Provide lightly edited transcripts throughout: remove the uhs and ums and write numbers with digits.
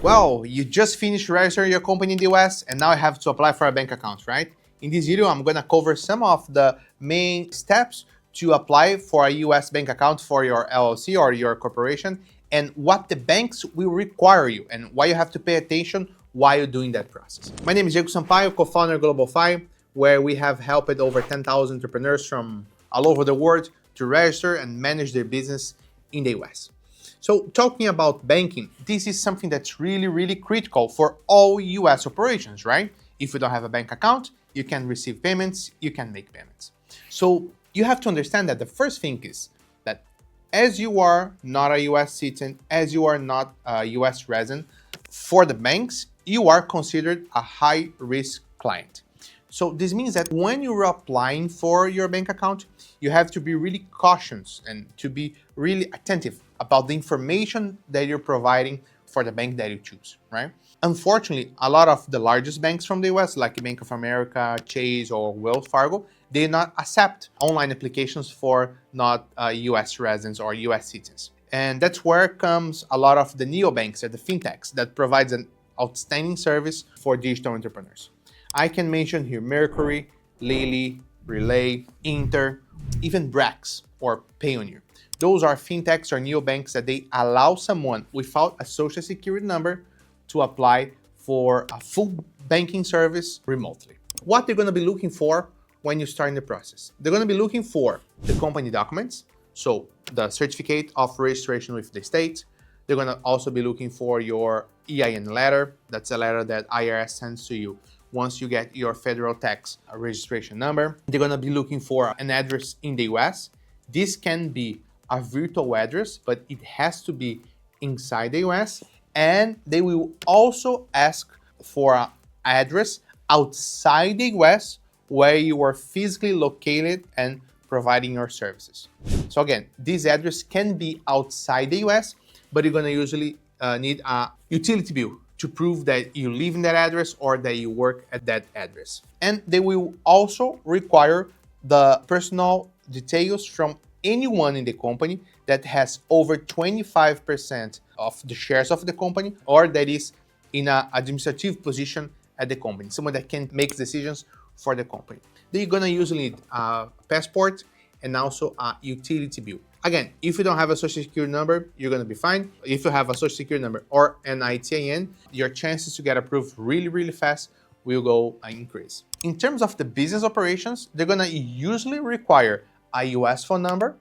Well, you just finished registering your company in the US and now I have to apply for a bank account, right? In this video, I'm gonna cover some of the main steps to apply for a US bank account for your LLC or your corporation and what the banks will require you and why you have to pay attention while you're doing that process. My name is Diego Sampaio, co-founder of Globalfy, where we have helped over 10,000 entrepreneurs from all over the world to register and manage their business in the US. So talking about banking, this is something that's really critical for all US operations, right? If you don't have a bank account, you can receive payments, you can make payments. So you have to understand that the first thing is that as you are not a US citizen, as you are not a US resident, for the banks, you are considered a high risk client. So this means that when you're applying for your bank account, you have to be really cautious and to be really attentive about the information that you're providing for the bank that you choose, right? Unfortunately, a lot of the largest banks from the US, like Bank of America, Chase, or Wells Fargo, they do not accept online applications for not US residents or US citizens. And that's where comes a lot of the neobanks and the fintechs that provides an outstanding service for digital entrepreneurs. I can mention here Mercury, Lily, Relay, Inter, even Brex or Payoneer. Those are fintechs or neobanks that they allow someone without a social security number to apply for a full banking service remotely. What they're going to be looking for when you start in the process? They're going to be looking for the company documents, so the certificate of registration with the state. They're going to also be looking for your EIN letter. That's a letter that IRS sends to you once you get your federal tax registration number. They're going to be looking for an address in the US. This can be a virtual address, but it has to be inside the US. And they will also ask for an address outside the US where you are physically located and providing your services. So again, this address can be outside the US, but you're going to usually need a utility bill to prove that you live in that address or that you work at that address. And they will also require the personal details from anyone in the company that has over 25% of the shares of the company or that is in an administrative position at the company, someone that can make decisions for the company. They're gonna usually need a passport and also a utility bill. Again, if you don't have a social security number, you're gonna be fine. If you have a social security number or an ITIN, your chances to get approved really fast will go increase. In terms of the business operations, they're gonna usually require a US phone number.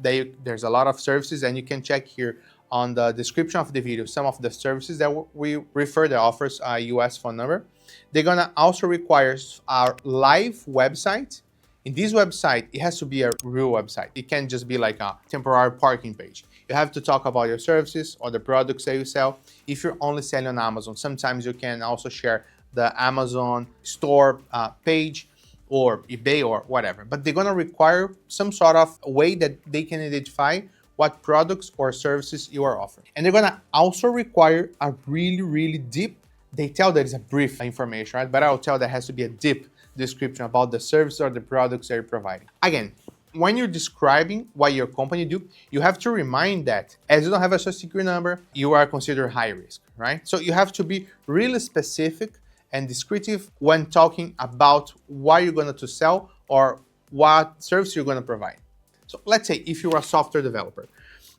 There's a lot of services and you can check here on the description of the video some of the services that we refer that offers a US phone number. They're gonna also require our live website. In this website, it has to be a real website. It can't just be like a temporary parking page. You have to talk about your services or the products that you sell. If you're only selling on Amazon, sometimes you can also share the Amazon store page or eBay or whatever. But they're gonna require some sort of way that they can identify what products or services you are offering. And they're gonna also require a really deep, they tell that it's a brief information, right? But I'll tell that has to be a deep description about the service or the products that you're providing. Again, when you're describing what your company do, you have to remind that as you don't have a social security number, you are considered high risk, right? So you have to be really specific and descriptive when talking about what you're going to sell or what service you're going to provide. So let's say if you're a software developer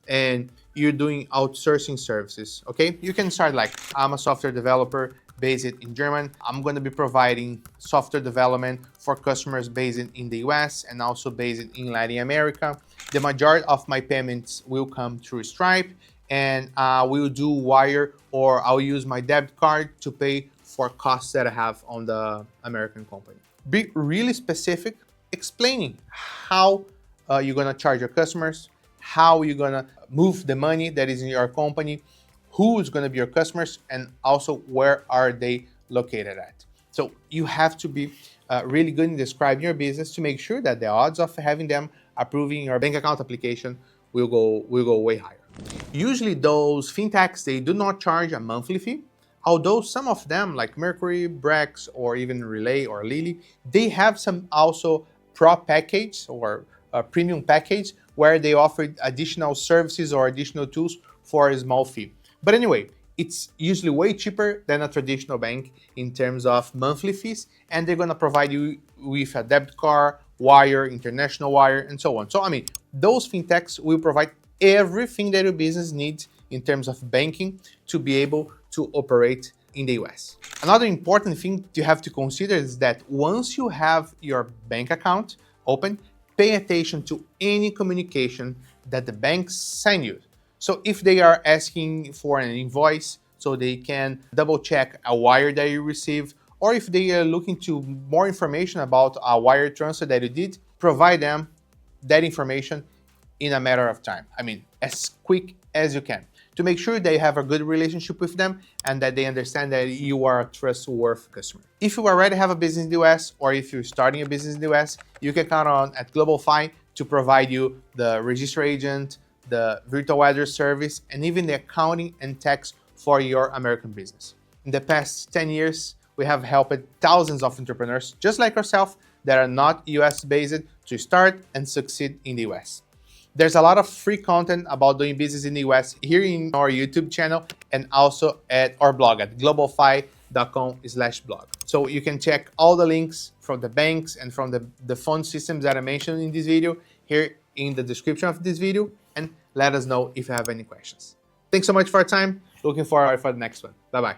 and you're doing outsourcing services, okay? You can start like, I'm a software developer based in Germany. I'm going to be providing software development for customers based in the US and also based in Latin America. The majority of my payments will come through Stripe and we'll do wire or I'll use my debit card to pay for costs that I have on the American company. Be really specific, explaining how you're gonna charge your customers, how you're gonna move the money that is in your company, who is gonna be your customers, and also where are they located at. So you have to be really good in describing your business to make sure that the odds of having them approving your bank account application will go way higher. Usually those fintechs, they do not charge a monthly fee, although some of them like Mercury, Brex, or even Relay or Lily, they have some also pro package or a premium package where they offer additional services or additional tools for a small fee. But anyway, It's usually way cheaper than a traditional bank in terms of monthly fees, and they're gonna provide you with a debit card, wire, international wire, and so on. So I mean, those fintechs will provide everything that your business needs in terms of banking to be able to operate in the US. Another important thing you have to consider is that once you have your bank account open, pay attention to any communication that the banks send you. So if they are asking for an invoice, so they can double check a wire that you received, or if they are looking to more information about a wire transfer that you did, provide them that information in a matter of time. I mean, as quick as you can, to make sure they have a good relationship with them and that they understand that you are a trustworthy customer. If you already have a business in the US, or if you're starting a business in the US, you can count on at Globalfy to provide you the register agent, the virtual address service, and even the accounting and tax for your American business. In the past 10 years, we have helped thousands of entrepreneurs just like yourself that are not US based to start and succeed in the US. There's a lot of free content about doing business in the US here in our YouTube channel and also at our blog at globalfy.com/blog. So you can check all the links from the banks and from the phone systems that I mentioned in this video here in the description of this video, and let us know if you have any questions. Thanks so much for your time. Looking forward for the next one. Bye-bye.